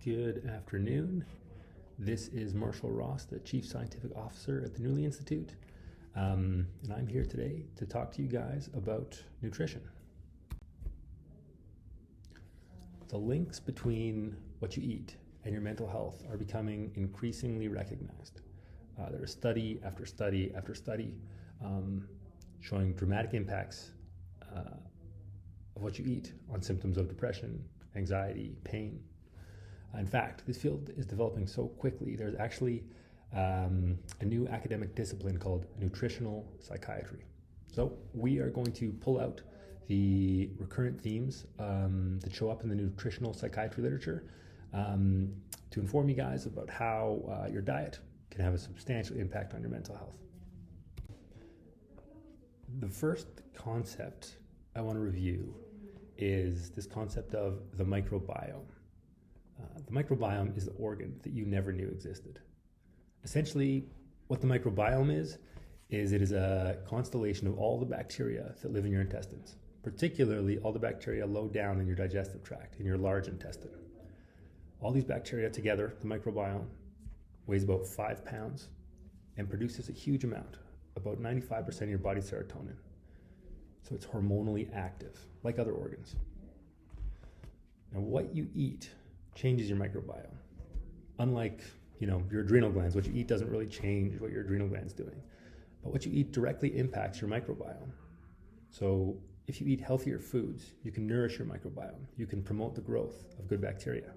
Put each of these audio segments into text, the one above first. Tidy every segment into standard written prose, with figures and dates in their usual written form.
Good afternoon. This is Marshall Ross, the Chief Scientific Officer at the Newly Institute, and I'm here today to talk to you guys about nutrition. The links between what you eat and your mental health are becoming increasingly recognized. There is study after study after study showing dramatic impacts of what you eat on symptoms of depression, anxiety, pain. In fact, this field is developing so quickly, there's actually a new academic discipline called nutritional psychiatry. So we are going to pull out the recurrent themes that show up in the nutritional psychiatry literature to inform you guys about how your diet can have a substantial impact on your mental health. The first concept I want to review is this concept of the microbiome. The microbiome is the organ that you never knew existed. Essentially, what the microbiome is it is a constellation of all the bacteria that live in your intestines, particularly all the bacteria low down in your digestive tract, in your large intestine. All these bacteria together, the microbiome, weighs about 5 pounds and produces a huge amount, about 95% of your body's serotonin. So it's hormonally active, like other organs. Now, what you eat changes your microbiome. Unlike, your adrenal glands, what you eat doesn't really change what your adrenal gland's doing. But what you eat directly impacts your microbiome. So if you eat healthier foods, you can nourish your microbiome. You can promote the growth of good bacteria.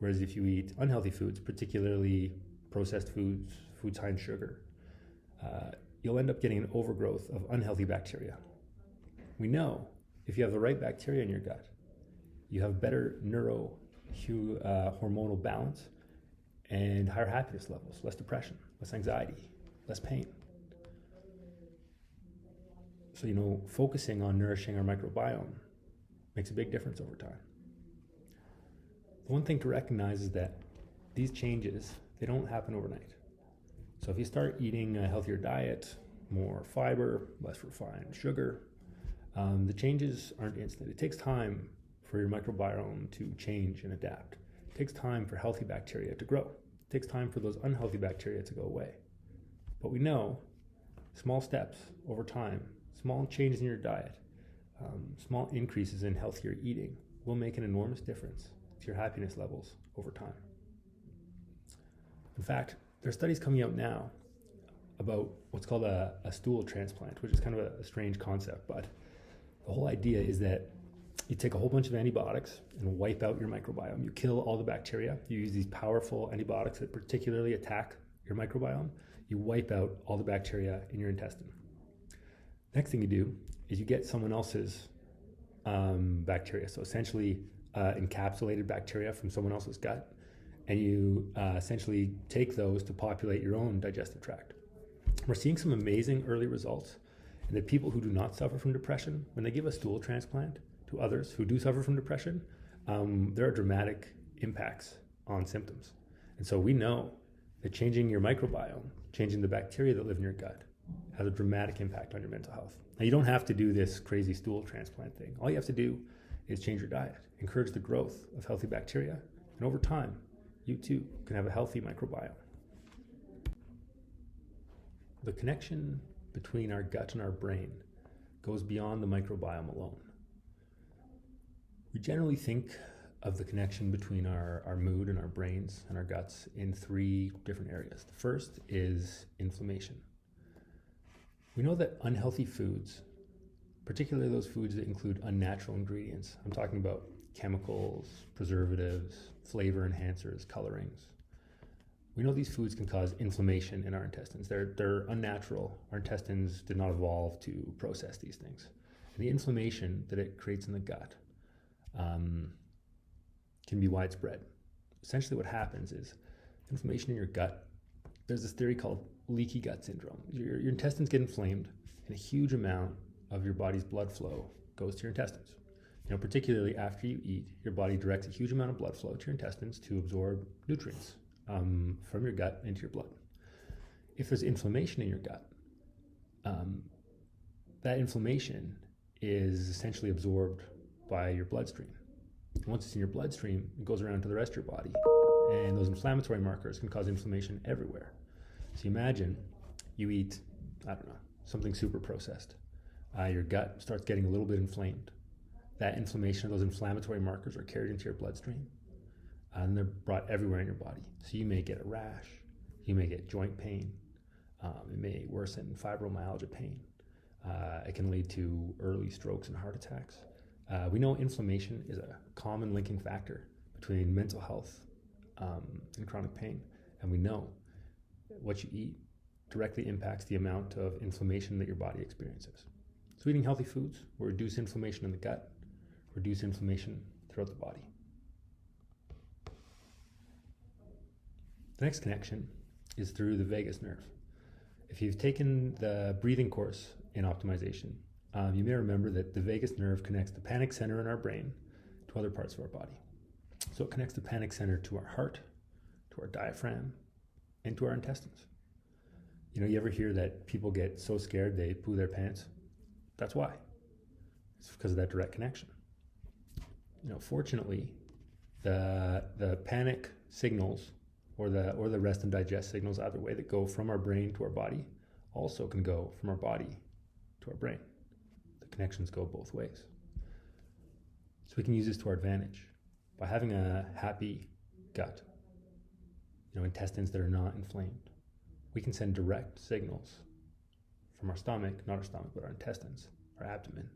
Whereas if you eat unhealthy foods, particularly processed foods, foods high in sugar, you'll end up getting an overgrowth of unhealthy bacteria. We know if you have the right bacteria in your gut, you have better hormonal balance and higher happiness levels, less depression, less anxiety, less pain. So, focusing on nourishing our microbiome makes a big difference over time. The one thing to recognize is that these changes, they don't happen overnight. So if you start eating a healthier diet, more fiber, less refined sugar, the changes aren't instant. It takes time for your microbiome to change and adapt. It takes time for healthy bacteria to grow. It takes time for those unhealthy bacteria to go away. But we know small steps over time, small changes in your diet, small increases in healthier eating will make an enormous difference to your happiness levels over time. In fact, there are studies coming out now about what's called a stool transplant, which is kind of a strange concept, but the whole idea is that you take a whole bunch of antibiotics and wipe out your microbiome. You kill all the bacteria. You use these powerful antibiotics that particularly attack your microbiome. You wipe out all the bacteria in your intestine. Next thing you do is you get someone else's bacteria, so essentially encapsulated bacteria from someone else's gut, and you essentially take those to populate your own digestive tract. We're seeing some amazing early results in that people who do not suffer from depression, when they give a stool transplant to others who do suffer from depression, there are dramatic impacts on symptoms. And so we know that changing your microbiome, changing the bacteria that live in your gut, has a dramatic impact on your mental health. Now, you don't have to do this crazy stool transplant thing. All you have to do is change your diet, encourage the growth of healthy bacteria, and over time, you too can have a healthy microbiome. The connection between our gut and our brain goes beyond the microbiome alone. We generally think of the connection between our mood and our brains and our guts in 3 different areas. The first is inflammation. We know that unhealthy foods, particularly those foods that include unnatural ingredients, I'm talking about chemicals, preservatives, flavor enhancers, colorings. We know these foods can cause inflammation in our intestines. They're unnatural. Our intestines did not evolve to process these things. And the inflammation that it creates in the gut can be widespread. Essentially what happens is inflammation in your gut, there's this theory called leaky gut syndrome. Your intestines get inflamed and a huge amount of your body's blood flow goes to your intestines. Particularly after you eat, your body directs a huge amount of blood flow to your intestines to absorb nutrients from your gut into your blood. If there's inflammation in your gut, that inflammation is essentially absorbed by your bloodstream. Once it's in your bloodstream, it goes around to the rest of your body. And those inflammatory markers can cause inflammation everywhere. So imagine you eat, I don't know, something super processed. Your gut starts getting a little bit inflamed. That inflammation, those inflammatory markers are carried into your bloodstream, and they're brought everywhere in your body. So you may get a rash, you may get joint pain, it may worsen fibromyalgia pain. It can lead to early strokes and heart attacks. We know inflammation is a common linking factor between mental health and chronic pain, and we know what you eat directly impacts the amount of inflammation that your body experiences. So eating healthy foods will reduce inflammation in the gut, reduce inflammation throughout the body. The next connection is through the vagus nerve. If you've taken the breathing course in optimization, you may remember that the vagus nerve connects the panic center in our brain to other parts of our body. So it connects the panic center to our heart, to our diaphragm, and to our intestines. You know, you ever hear that people get so scared they poo their pants? That's why. It's because of that direct connection. You know, fortunately, the panic signals or the rest and digest signals, either way, that go from our brain to our body, also can go from our body to our brain. The connections go both ways. So we can use this to our advantage by having a happy gut, you know, intestines that are not inflamed. We can send direct signals from our stomach, not our stomach, but our intestines, our abdomen,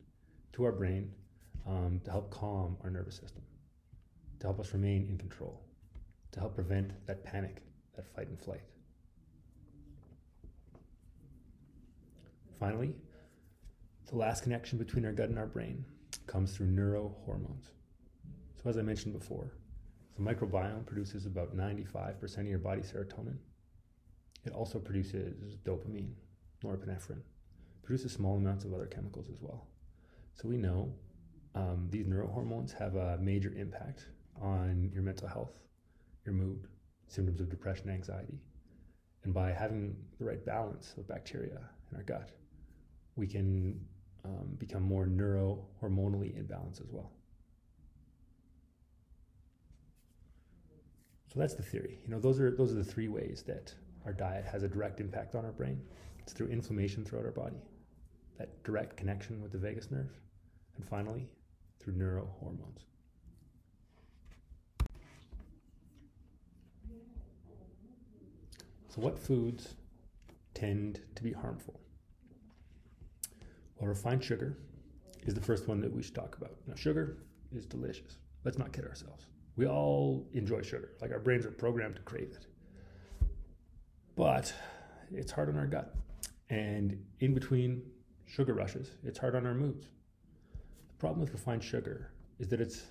to our brain to help calm our nervous system, to help us remain in control, to help prevent that panic, that fight and flight. Finally, the last connection between our gut and our brain comes through neurohormones. So as I mentioned before, the microbiome produces about 95% of your body's serotonin. It also produces dopamine, norepinephrine, produces small amounts of other chemicals as well. So we know these neurohormones have a major impact on your mental health, your mood, symptoms of depression, anxiety. And by having the right balance of bacteria in our gut, we can become more neurohormonally in balance as well. So that's the theory. You know, those are the three ways that our diet has a direct impact on our brain. It's through inflammation throughout our body, that direct connection with the vagus nerve, and finally, through neurohormones. So what foods tend to be harmful? Well, refined sugar is the first one that we should talk about. Now, sugar is delicious. Let's not kid ourselves. We all enjoy sugar. Like, our brains are programmed to crave it. But it's hard on our gut. And in between sugar rushes, it's hard on our moods. The problem with refined sugar is that it's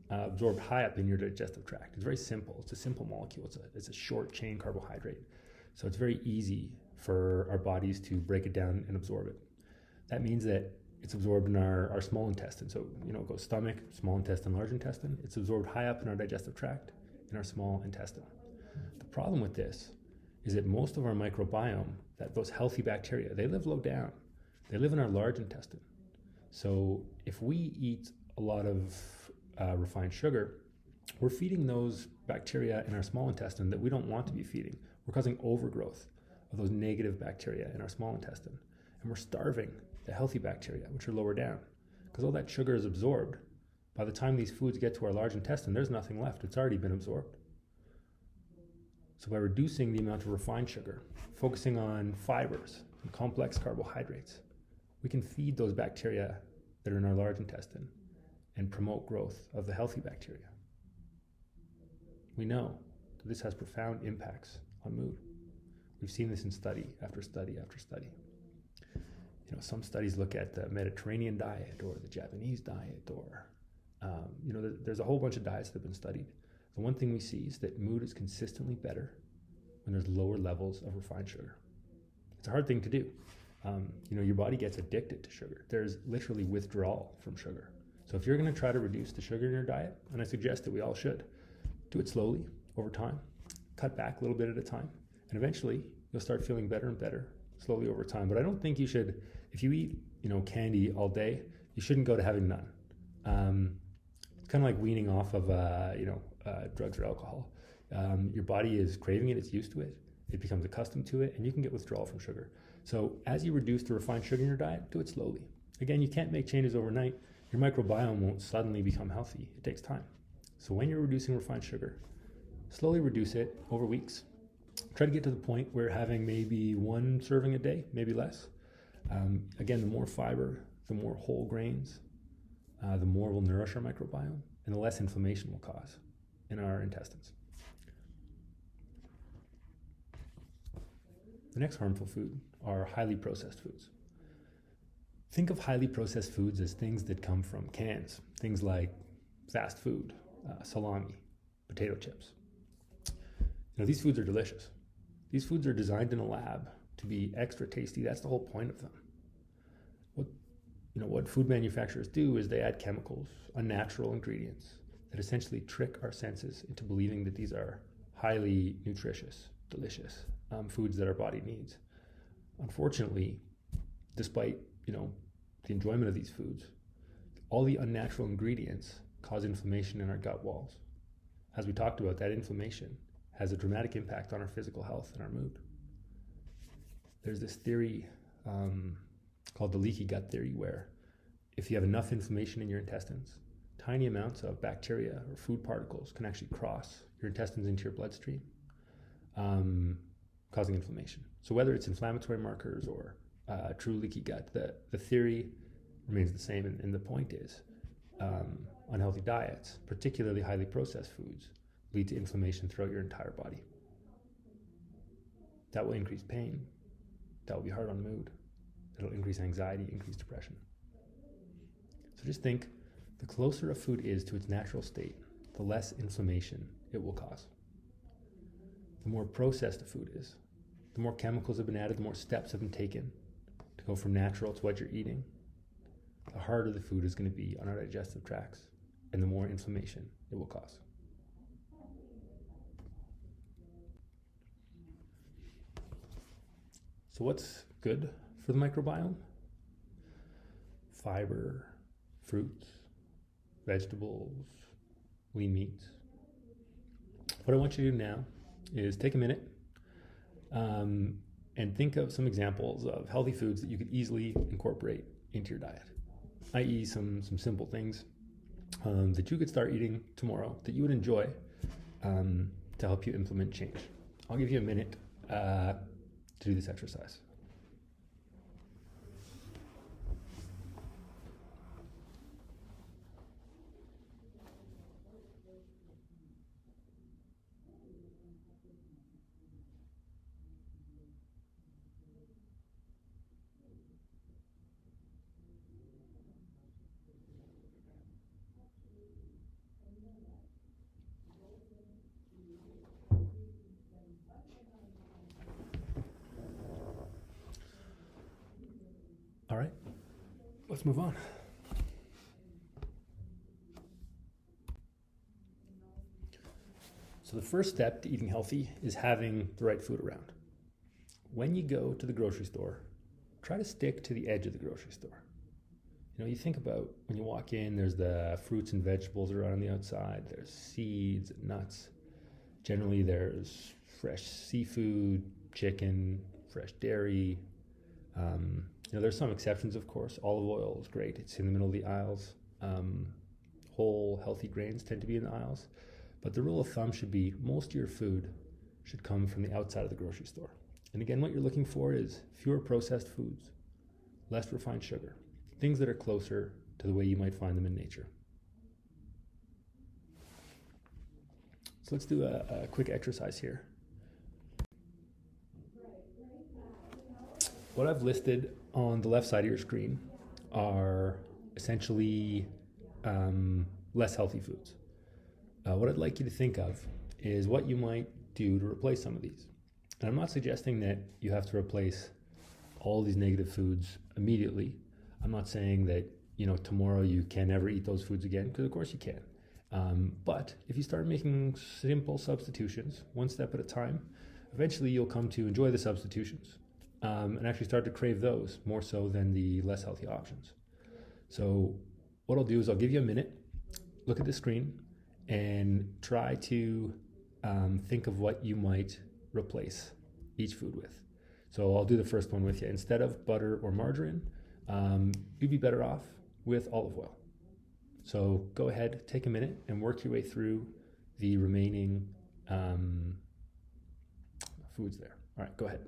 absorbed high up in your digestive tract. It's very simple. It's a simple molecule. It's a short chain carbohydrate. So it's very easy for our bodies to break it down and absorb it. That means that it's absorbed in our small intestine. So, you know, it goes stomach, small intestine, large intestine. It's absorbed high up in our digestive tract, in our small intestine. The problem with this is that most of our microbiome, those healthy bacteria, they live low down. They live in our large intestine. So if we eat a lot of refined sugar, we're feeding those bacteria in our small intestine that we don't want to be feeding. We're causing overgrowth of those negative bacteria in our small intestine. And we're starving the healthy bacteria, which are lower down. Because all that sugar is absorbed. By the time these foods get to our large intestine, there's nothing left. It's already been absorbed. So by reducing the amount of refined sugar, focusing on fibers and complex carbohydrates, we can feed those bacteria that are in our large intestine and promote growth of the healthy bacteria. We know that this has profound impacts on mood. We've seen this in study after study after study. You know, some studies look at the Mediterranean diet or the Japanese diet, or there's a whole bunch of diets that have been studied. The one thing we see is that mood is consistently better when there's lower levels of refined sugar. It's a hard thing to do. Your body gets addicted to sugar. There's literally withdrawal from sugar. So if you're going to try to reduce the sugar in your diet, and I suggest that we all should, do it slowly over time, cut back a little bit at a time, and eventually you'll start feeling better and better slowly over time. But I don't think you should, if you eat, candy all day, you shouldn't go to having none. It's kind of like weaning off of drugs or alcohol. Your body is craving it, it's used to it, it becomes accustomed to it, and you can get withdrawal from sugar. So as you reduce the refined sugar in your diet, do it slowly. Again, you can't make changes overnight. Your microbiome won't suddenly become healthy. It takes time. So when you're reducing refined sugar, slowly reduce it over weeks. Try to get to the point where having maybe 1 serving a day, maybe less. Again, the more fiber, the more whole grains, the more will nourish our microbiome, and the less inflammation will cause in our intestines. The next harmful food are highly processed foods. Think of highly processed foods as things that come from cans, things like fast food, salami, potato chips. These foods are delicious. These foods are designed in a lab to be extra tasty. That's the whole point of them. What food manufacturers do is they add chemicals, unnatural ingredients that essentially trick our senses into believing that these are highly nutritious, delicious foods that our body needs. Unfortunately, despite the enjoyment of these foods, all the unnatural ingredients cause inflammation in our gut walls. As we talked about, that inflammation has a dramatic impact on our physical health and our mood. There's this theory called the leaky gut theory, where if you have enough inflammation in your intestines, tiny amounts of bacteria or food particles can actually cross your intestines into your bloodstream, causing inflammation. So whether it's inflammatory markers or true leaky gut, the theory remains the same, and the point is unhealthy diets, particularly highly processed foods, lead to inflammation throughout your entire body. That will increase pain. That will be hard on mood. It'll increase anxiety, increase depression. So just think, the closer a food is to its natural state, the less inflammation it will cause. The more processed a food is, the more chemicals have been added, the more steps have been taken to go from natural to what you're eating, the harder the food is going to be on our digestive tracts, and the more inflammation it will cause. So what's good for the microbiome? Fiber, fruits, vegetables, lean meats. What I want you to do now is take a minute and think of some examples of healthy foods that you could easily incorporate into your diet, i.e. some simple things that you could start eating tomorrow that you would enjoy to help you implement change. I'll give you a minute to do this exercise. All right, let's move on. So the first step to eating healthy is having the right food around. When you go to the grocery store, try to stick to the edge of the grocery store. You think about when you walk in, there's the fruits and vegetables around on the outside, there's seeds and nuts. Generally there's fresh seafood, chicken, fresh dairy. There's some exceptions, of course. Olive oil is great. It's in the middle of the aisles. Whole, healthy grains tend to be in the aisles. But the rule of thumb should be most of your food should come from the outside of the grocery store. And again, what you're looking for is fewer processed foods, less refined sugar, things that are closer to the way you might find them in nature. So let's do a quick exercise here. What I've listed on the left side of your screen are essentially less healthy foods. What I'd like you to think of is what you might do to replace some of these. And I'm not suggesting that you have to replace all these negative foods immediately. I'm not saying that tomorrow you can never eat those foods again, because of course you can. But if you start making simple substitutions, one step at a time, eventually you'll come to enjoy the substitutions. And actually start to crave those more so than the less healthy options. So what I'll do is I'll give you a minute look at the screen and try to think of what you might replace each food with. So I'll do the first one with you. Instead of butter or margarine, you'd be better off with olive oil. So go ahead, take a minute and work your way through the remaining foods there. All right, go ahead.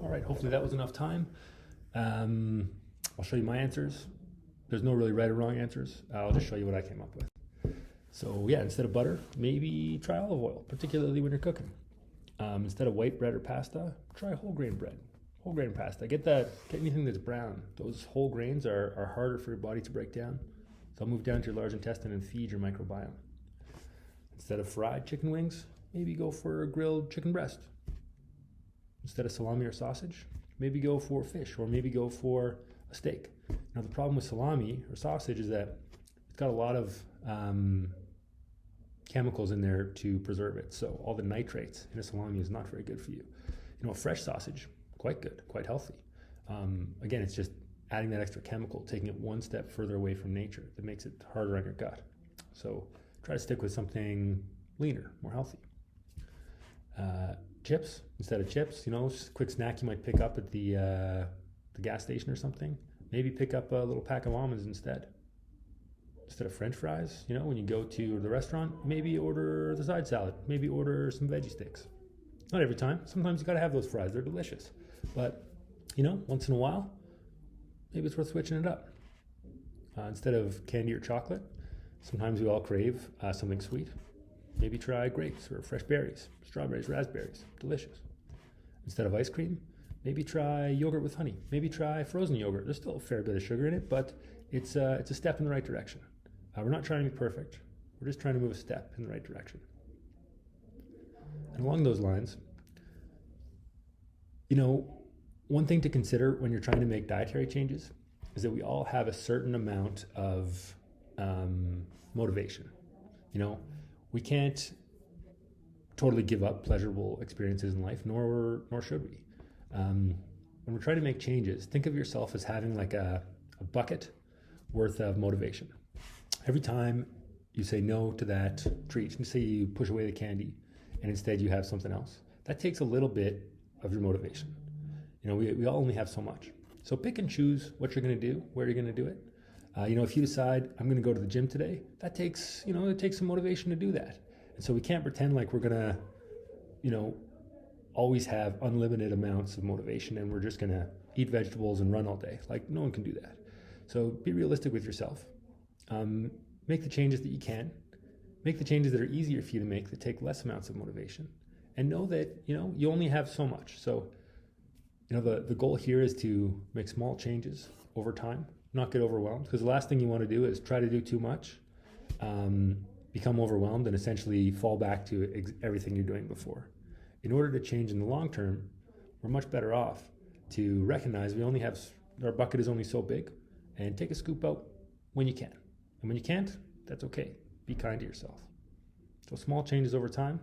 All right, hopefully that was enough time. I'll show you my answers. There's no really right or wrong answers. I'll just show you what I came up with. So yeah, instead of butter, maybe try olive oil, particularly when you're cooking. Instead of white bread or pasta, try whole grain bread, whole grain pasta. Get anything that's brown. Those whole grains are harder for your body to break down. So I'll move down to your large intestine and feed your microbiome. Instead of fried chicken wings, maybe go for a grilled chicken breast. Instead of salami or sausage, maybe go for fish, or maybe go for a steak. Now the problem with salami or sausage is that it's got a lot of chemicals in there to preserve it. So all the nitrates in a salami is not very good for you. You know, a fresh sausage, quite good, quite healthy. Again, it's just adding that extra chemical, taking it one step further away from nature that makes it harder on your gut. So try to stick with something leaner, more healthy. Chips, instead of chips, you know, just a quick snack you might pick up at the gas station or something. Maybe pick up a little pack of almonds instead. Instead of French fries, you know, when you go to the restaurant, maybe order the side salad. Maybe order some veggie sticks. Not every time. Sometimes you gotta have those fries. They're delicious. But, you know, once in a while, maybe it's worth switching it up. Instead of candy or chocolate, sometimes we all crave something sweet. Maybe try grapes or fresh berries, strawberries, raspberries, delicious. Instead of ice cream, maybe try yogurt with honey. Maybe try frozen yogurt. There's still a fair bit of sugar in it, but it's a step in the right direction. We're not trying to be perfect. We're just trying to move a step in the right direction. And along those lines, you know, one thing to consider when you're trying to make dietary changes is that we all have a certain amount of motivation. You know, we can't totally give up pleasurable experiences in life, nor should we. When we're trying to make changes, think of yourself as having like a bucket worth of motivation. Every time you say no to that treat, and say you push away the candy and instead you have something else, that takes a little bit of your motivation. You know, we all only have so much. So pick and choose what you're going to do, where you're going to do it. You know, if you decide I'm going to go to the gym today, that takes, you know, it takes some motivation to do that. And so we can't pretend like we're going to, you know, always have unlimited amounts of motivation and we're just going to eat vegetables and run all day. Like, no one can do that. So be realistic with yourself. Make the changes that you can. Make the changes that are easier for you to make, that take less amounts of motivation. And know that, you know, you only have so much. So, you know, the goal here is to make small changes over time, not get overwhelmed. Because the last thing you want to do is try to do too much, become overwhelmed, and essentially fall back to everything you're doing before. In order to change in the long term, we're much better off to recognize we only have, our bucket is only so big, and take a scoop out when you can. And when you can't, that's okay. Be kind to yourself. So small changes over time.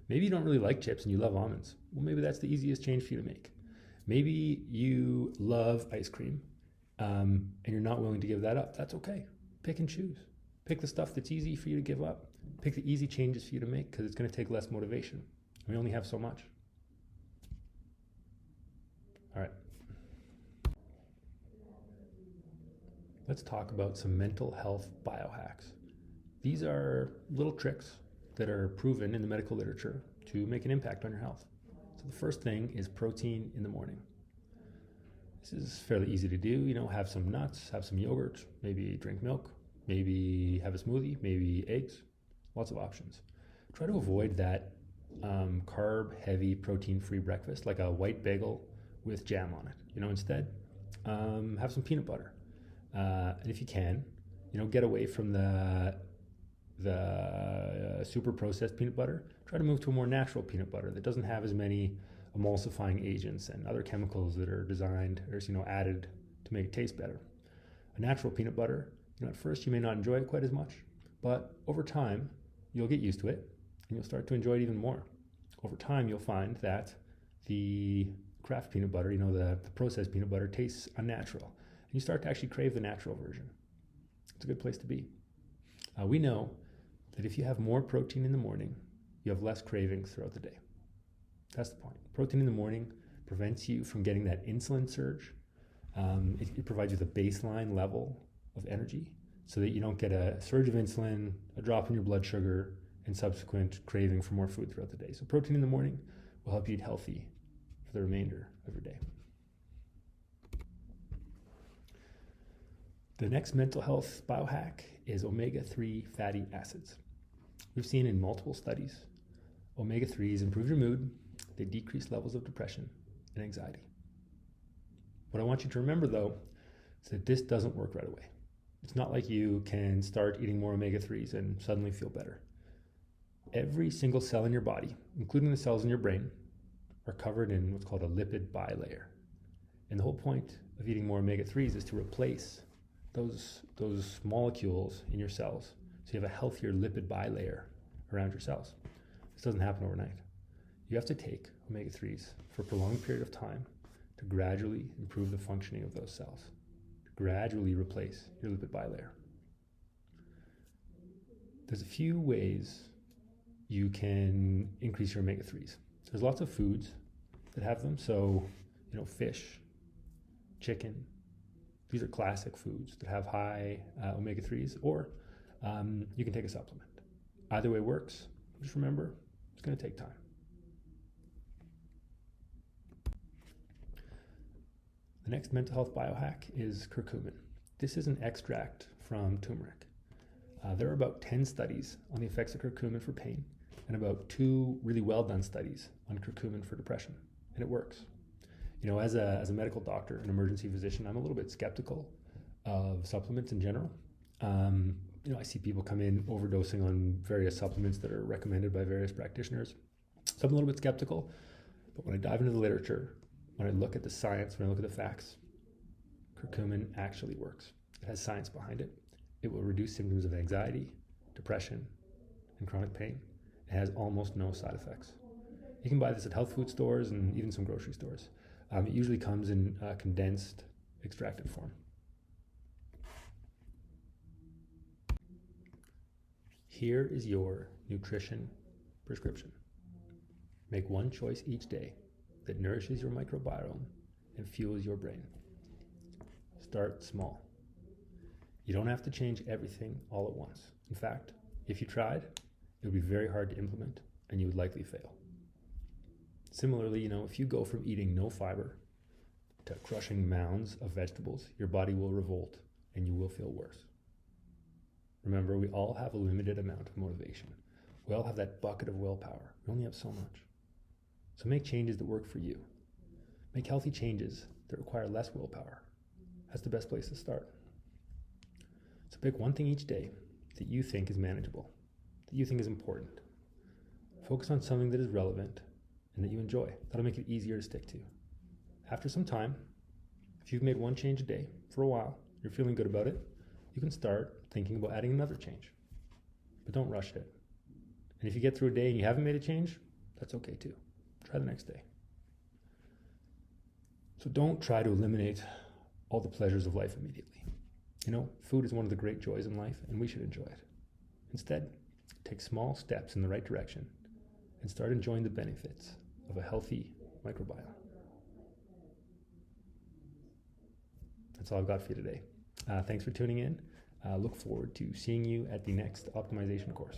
Maybe you don't really like chips and you love almonds. Well, maybe that's the easiest change for you to make. Maybe you love ice cream and you're not willing to give that up. That's okay. Pick and choose. Pick the stuff that's easy for you to give up. Pick the easy changes for you to make because it's going to take less motivation. We only have so much. All right. Let's talk about some mental health biohacks. These are little tricks that are proven in the medical literature to make an impact on your health. So the first thing is protein in the morning. This is fairly easy to do. Have some nuts, have some yogurt, maybe drink milk, maybe have a smoothie, maybe eggs, lots of options. Try to avoid that carb-heavy, protein-free breakfast, like a white bagel with jam on it. Instead, have some peanut butter. And if you can, get away from the super processed peanut butter. Try to move to a more natural peanut butter that doesn't have as many emulsifying agents and other chemicals that are designed or added to make it taste better. A natural peanut butter, at first you may not enjoy it quite as much, but over time you'll get used to it and you'll start to enjoy it even more. Over time you'll find that the craft peanut butter, the processed peanut butter tastes unnatural. And you start to actually crave the natural version. It's a good place to be. We know that if you have more protein in the morning, you have less cravings throughout the day. That's the point. Protein in the morning prevents you from getting that insulin surge. It provides you the baseline level of energy so that you don't get a surge of insulin, a drop in your blood sugar, and subsequent craving for more food throughout the day. So protein in the morning will help you eat healthy for the remainder of your day. The next mental health biohack is omega-3 fatty acids. We've seen in multiple studies, omega-3s improve your mood, they decrease levels of depression and anxiety. What I want you to remember though, is that this doesn't work right away. It's not like you can start eating more omega-3s and suddenly feel better. Every single cell in your body, including the cells in your brain, are covered in what's called a lipid bilayer. And the whole point of eating more omega-3s is to replace those molecules in your cells so you have a healthier lipid bilayer around your cells. This doesn't happen overnight. You have to take omega-3s for a prolonged period of time to gradually improve the functioning of those cells, to gradually replace your lipid bilayer. There's a few ways you can increase your omega-3s. There's lots of foods that have them. So, fish, chicken, these are classic foods that have high omega-3s, or you can take a supplement. Either way works. Just remember, it's going to take time. The next mental health biohack is curcumin. This is an extract from turmeric. There are about 10 studies on the effects of curcumin for pain and about 2 really well done studies on curcumin for depression, and it works. As a medical doctor, an emergency physician, I'm a little bit skeptical of supplements in general. I see people come in overdosing on various supplements that are recommended by various practitioners. So I'm a little bit skeptical, but when I dive into the literature, when I look at the science, when I look at the facts, curcumin actually works. It has science behind it. It will reduce symptoms of anxiety, depression, and chronic pain. It has almost no side effects. You can buy this at health food stores and even some grocery stores. It usually comes in condensed, extracted form. Here is your nutrition prescription. Make one choice each day that nourishes your microbiome and fuels your brain. Start small. You don't have to change everything all at once. In fact, if you tried, it would be very hard to implement and you would likely fail. Similarly, if you go from eating no fiber to crushing mounds of vegetables, your body will revolt and you will feel worse. Remember, we all have a limited amount of motivation. We all have that bucket of willpower. We only have so much. So make changes that work for you. Make healthy changes that require less willpower. That's the best place to start. So pick one thing each day that you think is manageable, that you think is important. Focus on something that is relevant and that you enjoy. That'll make it easier to stick to. After some time, if you've made one change a day for a while, you're feeling good about it, you can start thinking about adding another change. But don't rush it. And if you get through a day and you haven't made a change, that's okay too. Try the next day. So don't try to eliminate all the pleasures of life immediately. You know, food is one of the great joys in life, and we should enjoy it. Instead, take small steps in the right direction and start enjoying the benefits of a healthy microbiome. That's all I've got for you today. Thanks for tuning in. Look forward to seeing you at the next optimization course.